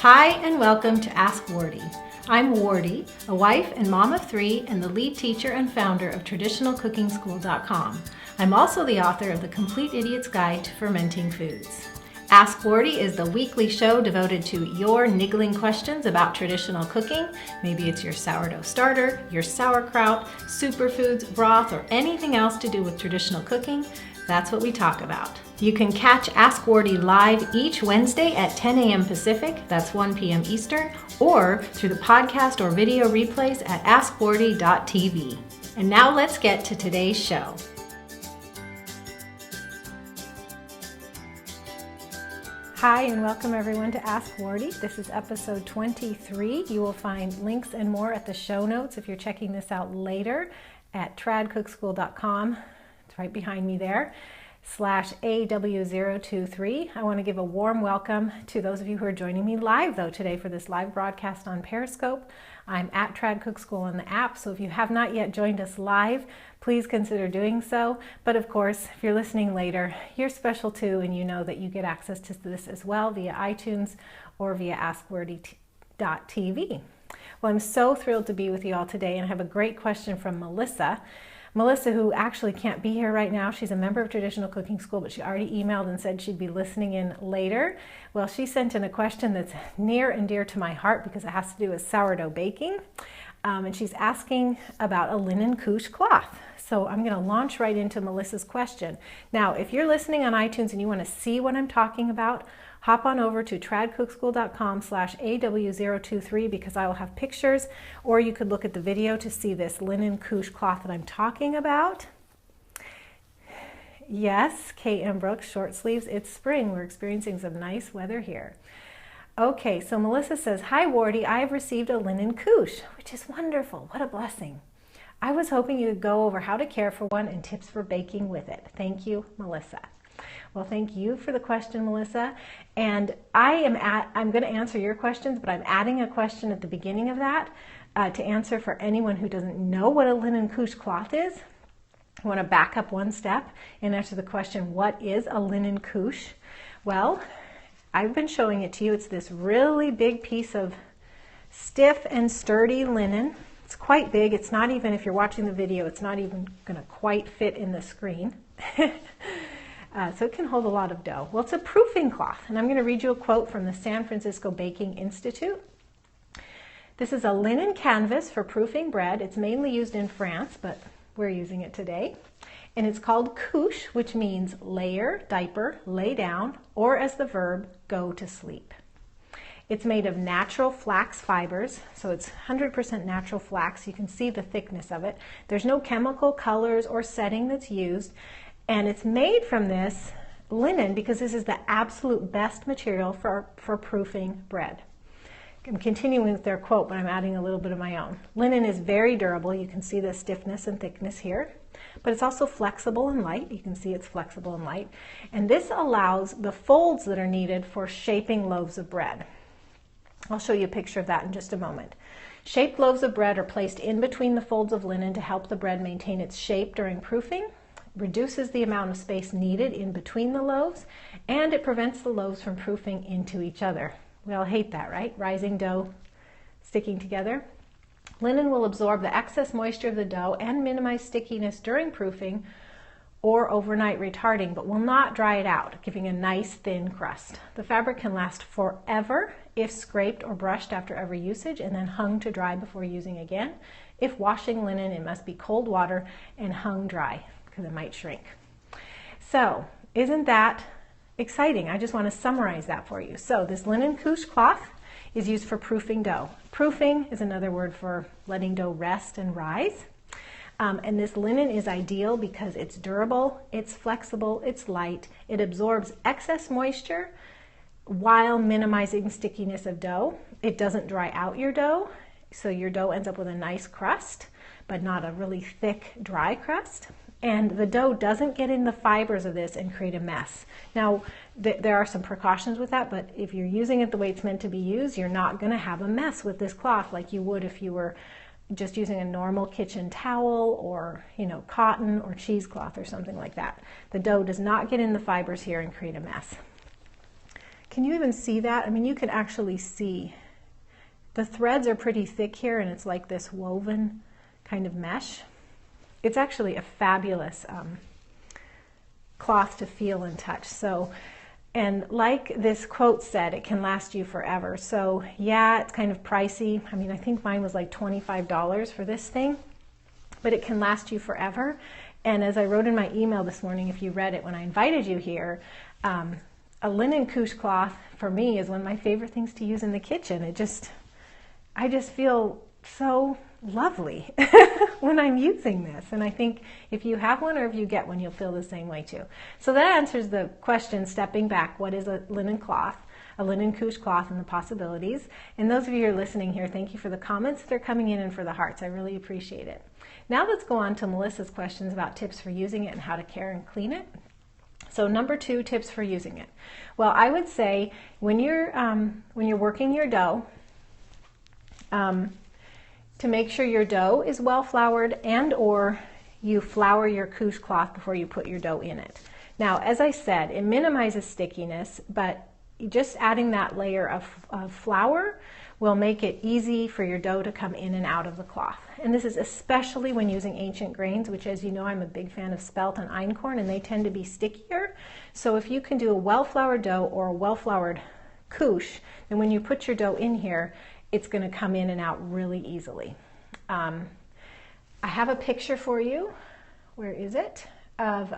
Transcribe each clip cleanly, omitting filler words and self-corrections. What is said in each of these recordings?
Hi and welcome to Ask Wardee. I'm Wardee, a wife and mom of three and the lead teacher and founder of TraditionalCookingSchool.com. I'm also the author of The Complete Idiot's Guide to Fermenting Foods. Ask Wardee is the weekly show devoted to your niggling questions about traditional cooking. Maybe it's your sourdough starter, your sauerkraut, superfoods, broth, or anything else to do with traditional cooking. That's what we talk about. You can catch Ask Wardee live each Wednesday at 10 a.m. Pacific, that's 1 p.m. Eastern, or through the podcast or video replays at askwardee.tv. And now let's get to today's show. Hi and welcome everyone to Ask Wardee. This is episode 23. You will find links and more at the show notes if you're checking this out later at tradcookschool.com. It's right behind me there, /AW023. I want to give a warm welcome to those of you who are joining me live though today for this live broadcast on Periscope. I'm at Trad Cook School on the app, so if you have not yet joined us live, please consider doing so. But of course, if you're listening later, you're special too, and you know that you get access to this as well via iTunes or via askwardee.tv. Well, I'm so thrilled to be with you all today, and I have a great question from Melissa. Melissa, who actually can't be here right now, she's a member of Traditional Cooking School, but she already emailed and said she'd be listening in later. Well, she sent in a question that's near and dear to my heart because it has to do with sourdough baking. And she's asking about a linen couche cloth. So I'm going to launch right into Melissa's question. Now, if you're listening on iTunes and you want to see what I'm talking about, hop on over to tradcookschool.com/AW023 because I will have pictures, or you could look at the video to see this linen couche cloth that I'm talking about. Yes, K.M. Brooks, short sleeves, it's spring. We're experiencing some nice weather here. Okay, so Melissa says, "Hi Wardee, I have received a linen couche," which is wonderful. What a blessing. I was hoping you would go over how to care for one and tips for baking with it. Thank you, Melissa. Well, thank you for the question, Melissa. And I'm going to answer your questions, but I'm adding a question at the beginning of that to answer for anyone who doesn't know what a linen couche cloth is. I want to back up one step and answer the question, what is a linen couche? Well, I've been showing it to you. It's this really big piece of stiff and sturdy linen. It's quite big. It's not even, if you're watching the video, it's not even going to quite fit in the screen. So it can hold a lot of dough. Well, it's a proofing cloth, and I'm going to read you a quote from the San Francisco Baking Institute. This is a linen canvas for proofing bread. It's mainly used in France, but we're using it today. And it's called couche, which means layer, diaper, lay down, or as the verb, go to sleep. It's made of natural flax fibers, so it's 100% natural flax. You can see the thickness of it. There's no chemical colors or setting that's used. And it's made from this linen because this is the absolute best material for proofing bread. I'm continuing with their quote, but I'm adding a little bit of my own. Linen is very durable. You can see the stiffness and thickness here, but it's also flexible and light. You can see it's flexible and light. And this allows the folds that are needed for shaping loaves of bread. I'll show you a picture of that in just a moment. Shaped loaves of bread are placed in between the folds of linen to help the bread maintain its shape during proofing, reduces the amount of space needed in between the loaves, and it prevents the loaves from proofing into each other. We all hate that, right? Rising dough sticking together. Linen will absorb the excess moisture of the dough and minimize stickiness during proofing or overnight retarding, but will not dry it out, giving a nice thin crust. The fabric can last forever if scraped or brushed after every usage and then hung to dry before using again. If washing linen, it must be cold water and hung dry, because it might shrink. So, isn't that exciting? I just want to summarize that for you. So, this linen couche cloth is used for proofing dough. Proofing is another word for letting dough rest and rise. And this linen is ideal because it's durable, it's flexible, it's light, it absorbs excess moisture while minimizing stickiness of dough. It doesn't dry out your dough, so your dough ends up with a nice crust, but not a really thick, dry crust. And the dough doesn't get in the fibers of this and create a mess. Now, there are some precautions with that, but if you're using it the way it's meant to be used, you're not going to have a mess with this cloth like you would if you were just using a normal kitchen towel or, cotton or cheesecloth or something like that. The dough does not get in the fibers here and create a mess. Can you even see that? I mean, you can actually see the threads are pretty thick here, and it's like this woven kind of mesh. It's actually a fabulous cloth to feel and touch. So, and like this quote said, it can last you forever. So yeah, it's kind of pricey. I mean, I think mine was like $25 for this thing, but it can last you forever. And as I wrote in my email this morning, if you read it when I invited you here, a linen couche cloth for me is one of my favorite things to use in the kitchen. I just feel so lovely when I'm using this. And I think if you have one or if you get one, you'll feel the same way too. So that answers the question, stepping back, what is a linen cloth, a linen couche cloth, and the possibilities. And those of you who are listening here, thank you for the comments that are coming in and for the hearts. I really appreciate it. Now let's go on to Melissa's questions about tips for using it and how to care and clean it. So number 2, tips for using it. Well, I would say when you're working your dough, to make sure your dough is well floured, and or you flour your couche cloth before you put your dough in it. Now, as I said, it minimizes stickiness, but just adding that layer of flour will make it easy for your dough to come in and out of the cloth. And this is especially when using ancient grains, which, as you know, I'm a big fan of spelt and einkorn, and they tend to be stickier. So if you can do a well-floured dough or a well-floured couche, then when you put your dough in here, it's going to come in and out really easily. I have a picture for you, where is it, of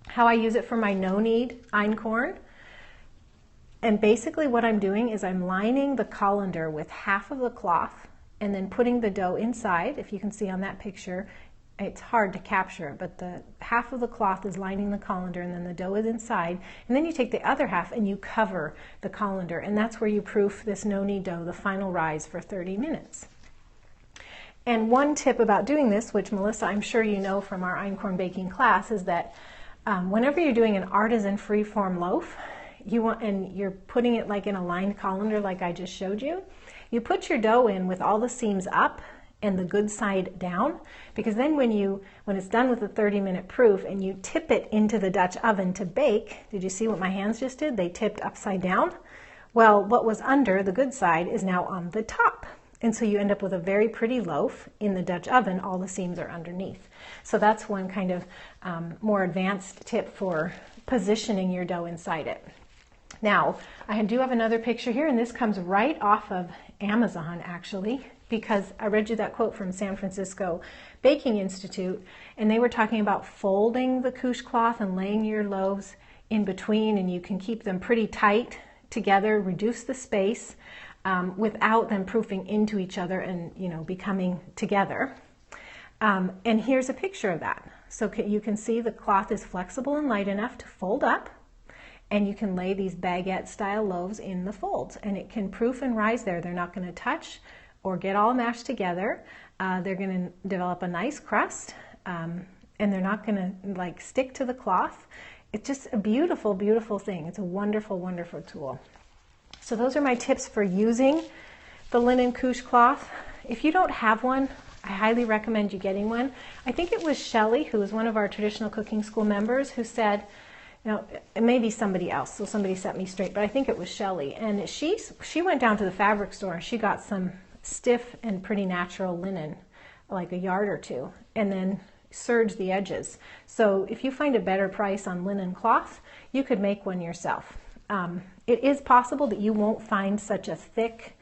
how I use it for my no-knead einkorn. And basically what I'm doing is I'm lining the colander with half of the cloth and then putting the dough inside. If you can see on that picture, it's hard to capture, but the half of the cloth is lining the colander and then the dough is inside. And then you take the other half and you cover the colander, and that's where you proof this no-knead dough, the final rise, for 30 minutes. And one tip about doing this, which Melissa, I'm sure you know from our Einkorn Baking class, is that whenever you're doing an artisan free-form loaf, and you're putting it like in a lined colander like I just showed you, you put your dough in with all the seams up and the good side down, because then when it's done with the 30-minute proof and you tip it into the Dutch oven to bake, did you see what my hands just did? They tipped upside down. Well, what was under the good side is now on the top. And so you end up with a very pretty loaf in the Dutch oven. All the seams are underneath. So that's one kind of more advanced tip for positioning your dough inside it. Now, I do have another picture here, and this comes right off of Amazon, actually, because I read you that quote from San Francisco Baking Institute, and they were talking about folding the couche cloth and laying your loaves in between, and you can keep them pretty tight together, reduce the space, without them proofing into each other and, becoming together. And here's a picture of that. So you can see the cloth is flexible and light enough to fold up, and you can lay these baguette-style loaves in the folds, and it can proof and rise there. They're not going to touch or get all mashed together. They're going to develop a nice crust, and they're not going to stick to the cloth. It's just a beautiful, beautiful thing. It's a wonderful, wonderful tool. So those are my tips for using the linen couche cloth. If you don't have one, I highly recommend you getting one. I think it was Shelley, who is one of our traditional cooking school members, who said, it may be somebody else, so somebody set me straight, but I think it was Shelley. And she went down to the fabric store and she got some stiff and pretty natural linen, like a yard or two, and then serge the edges. So if you find a better price on linen cloth, you could make one yourself. It is possible that you won't find such a thick,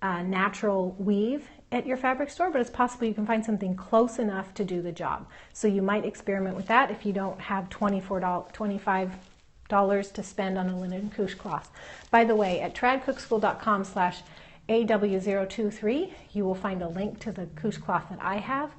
natural weave at your fabric store, but it's possible you can find something close enough to do the job. So you might experiment with that if you don't have $25 to spend on a linen couche cloth. By the way, at tradcookschool.com/AW023, you will find a link to the couche cloth that I have.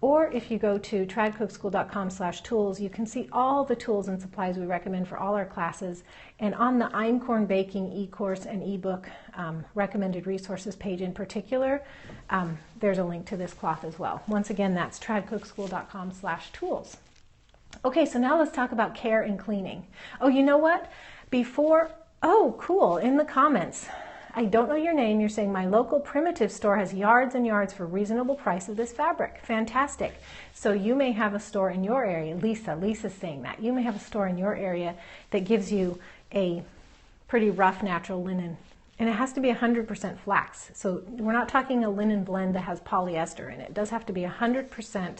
Or if you go to tradcookschool.com/tools, you can see all the tools and supplies we recommend for all our classes. And on the Einkorn Baking eCourse and eBook recommended resources page in particular, there's a link to this cloth as well. Once again, that's tradcookschool.com/tools. Okay, so now let's talk about care and cleaning. Oh, you know what? Oh, cool, in the comments. I don't know your name. You're saying my local primitive store has yards and yards for reasonable price of this fabric. Fantastic. So you may have a store in your area. Lisa's saying that. You may have a store in your area that gives you a pretty rough natural linen. And it has to be 100% flax. So we're not talking a linen blend that has polyester in it. It does have to be 100%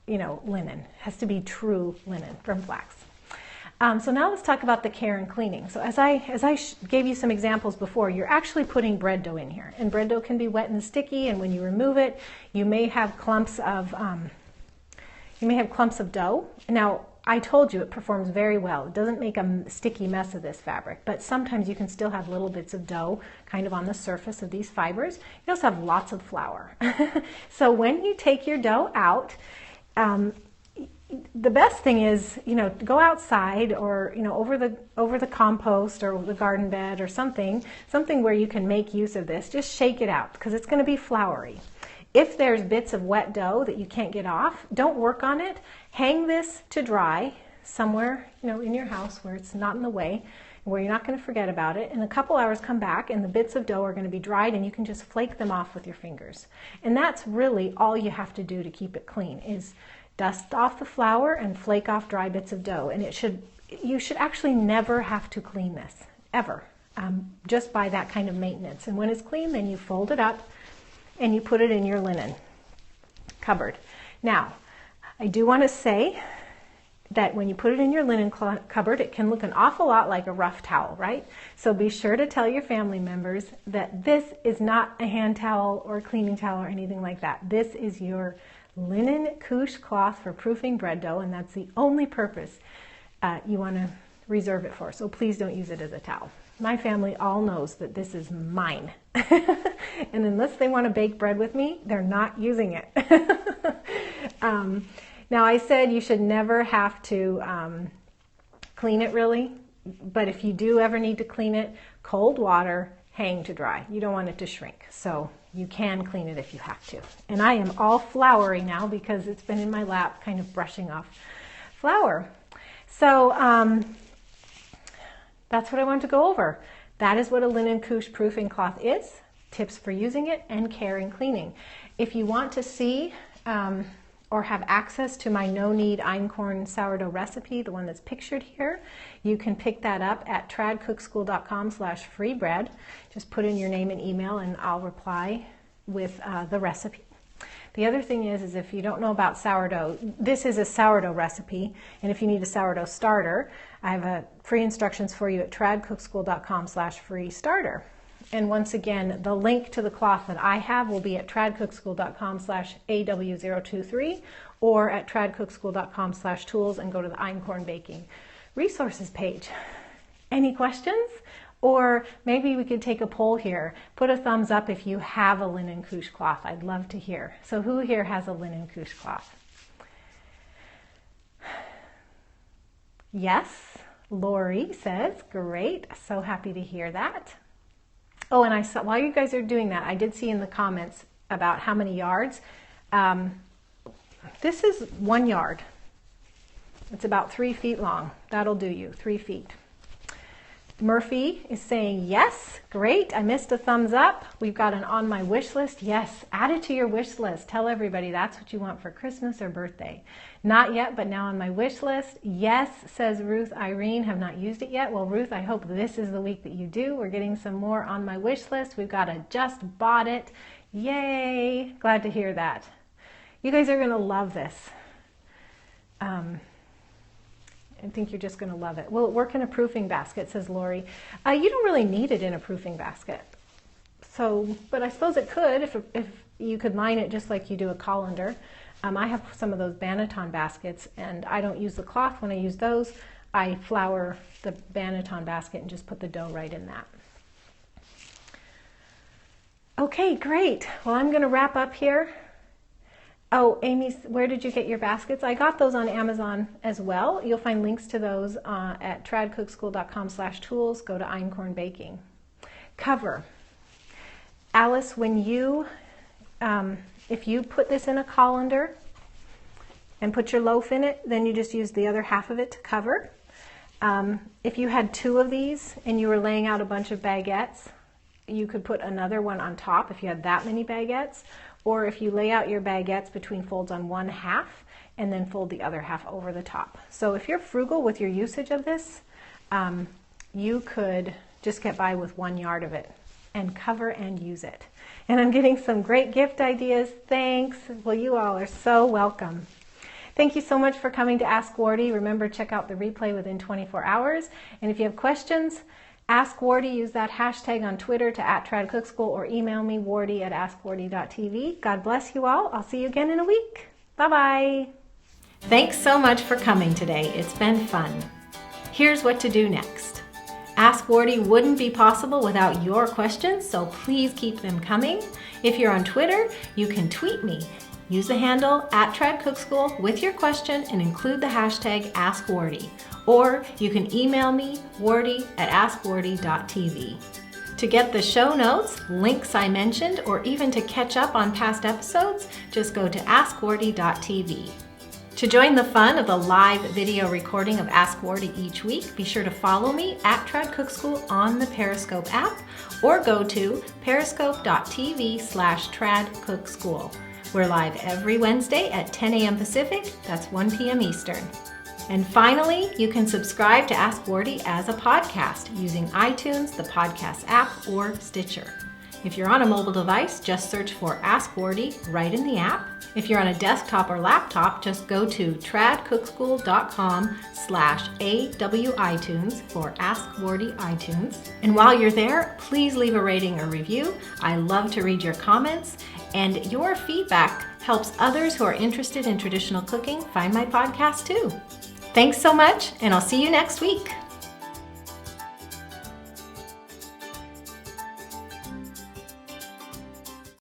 linen. It has to be true linen from flax. So now let's talk about the care and cleaning. So as I gave you some examples before, you're actually putting bread dough in here. And bread dough can be wet and sticky, and when you remove it, you may have clumps of dough. Now, I told you it performs very well. It doesn't make a sticky mess of this fabric, but sometimes you can still have little bits of dough kind of on the surface of these fibers. You also have lots of flour. So when you take your dough out, the best thing is, go outside or, over the compost or the garden bed or something where you can make use of this. Just shake it out because it's going to be floury. If there's bits of wet dough that you can't get off, don't work on it. Hang this to dry somewhere, in your house where it's not in the way, where you're not going to forget about it. In a couple hours, come back and the bits of dough are going to be dried and you can just flake them off with your fingers. And that's really all you have to do to keep it clean is dust off the flour and flake off dry bits of dough. And you should actually never have to clean this, ever, just by that kind of maintenance. And when it's clean, then you fold it up and you put it in your linen cupboard. Now, I do want to say that when you put it in your linen cupboard, it can look an awful lot like a rough towel, right? So be sure to tell your family members that this is not a hand towel or cleaning towel or anything like that. This is your linen couche cloth for proofing bread dough, and that's the only purpose you want to reserve it for. So please don't use it as a towel. My family all knows that this is mine. And unless they want to bake bread with me, they're not using it. Now, I said you should never have to clean it really, but if you do ever need to clean it, cold water, hang to dry. You don't want it to shrink, so you can clean it if you have to. And I am all floury now because it's been in my lap kind of brushing off flour. So that's what I wanted to go over. That is what a linen couche proofing cloth is, tips for using it, and care and cleaning. If you want to see or have access to my no-knead einkorn sourdough recipe, the one that's pictured here, you can pick that up at tradcookschool.com/freebread. Just put in your name and email and I'll reply with the recipe. The other thing is if you don't know about sourdough, this is a sourdough recipe, and if you need a sourdough starter, I have free instructions for you at tradcookschool.com/free starter. And once again, the link to the cloth that I have will be at tradcookschool.com/AW023 or at tradcookschool.com/tools and go to the Einkorn Baking resources page. Any questions? Or maybe we could take a poll here. Put a thumbs up if you have a linen couche cloth. I'd love to hear. So who here has a linen couche cloth? Yes, Lori says, great. So happy to hear that. Oh, and I saw, while you guys are doing that, I did see in the comments about how many yards. This is 1 yard. It's about 3 feet long. That'll do you, 3 feet. Murphy is saying, yes, great. I missed a thumbs up. We've got an on my wish list. Yes, add it to your wish list. Tell everybody that's what you want for Christmas or birthday. Not yet, but now on my wish list. Yes, says Ruth Irene, have not used it yet. Well, Ruth, I hope this is the week that you do. We're getting some more on my wish list. We've got a just bought it. Yay. Glad to hear that. You guys are going to love this. I think you're just going to love it. Will it work in a proofing basket, says Lori. You don't really need it in a proofing basket. So, but I suppose it could if you could line it just like you do a colander. I have some of those Banneton baskets, and I don't use the cloth when I use those. I flour the Banneton basket and just put the dough right in that. Okay, great. Well, I'm going to wrap up here. Oh, Amy, where did you get your baskets? I got those on Amazon as well. You'll find links to those at tradcookschool.com/tools. Go to Einkorn Baking. Cover. Alice, when you, if you put this in a colander and put your loaf in it, then you just use the other half of it to cover. If you had 2 of these and you were laying out a bunch of baguettes, you could put another one on top if you had that many baguettes. Or if you lay out your baguettes between folds on 1/2 and then fold the other half over the top. So if you're frugal with your usage of this, you could just get by with 1 yard of it and cover and use it. And I'm getting some great gift ideas. Thanks. Well, you all are so welcome. Thank you so much for coming to Ask Wardee. Remember, check out the replay within 24 hours. And if you have questions, Ask Wardee. Use that hashtag on Twitter to @TradCookSchool or email me, wardee@askwardee.tv. God bless you all. I'll see you again in a week. Bye-bye. Thanks so much for coming today. It's been fun. Here's what to do next. Ask Wardee wouldn't be possible without your questions, so please keep them coming. If you're on Twitter, you can tweet me. Use the handle @TradCookSchool with your question and include the hashtag AskWardee. Or you can email me, wardee@askwardee.tv. To get the show notes, links I mentioned, or even to catch up on past episodes, just go to askwardee.tv. To join the fun of the live video recording of Ask Wardee each week, be sure to follow me @TradCookSchool on the Periscope app, or go to periscope.tv/TradCookSchool. We're live every Wednesday at 10 a.m. Pacific, that's 1 p.m. Eastern. And finally, you can subscribe to Ask Wardee as a podcast using iTunes, the podcast app, or Stitcher. If you're on a mobile device, just search for Ask Wardee right in the app. If you're on a desktop or laptop, just go to tradcookschool.com/awitunes for Ask Wardee iTunes. And while you're there, please leave a rating or review. I love to read your comments, and your feedback helps others who are interested in traditional cooking find my podcast too. Thanks so much, and I'll see you next week.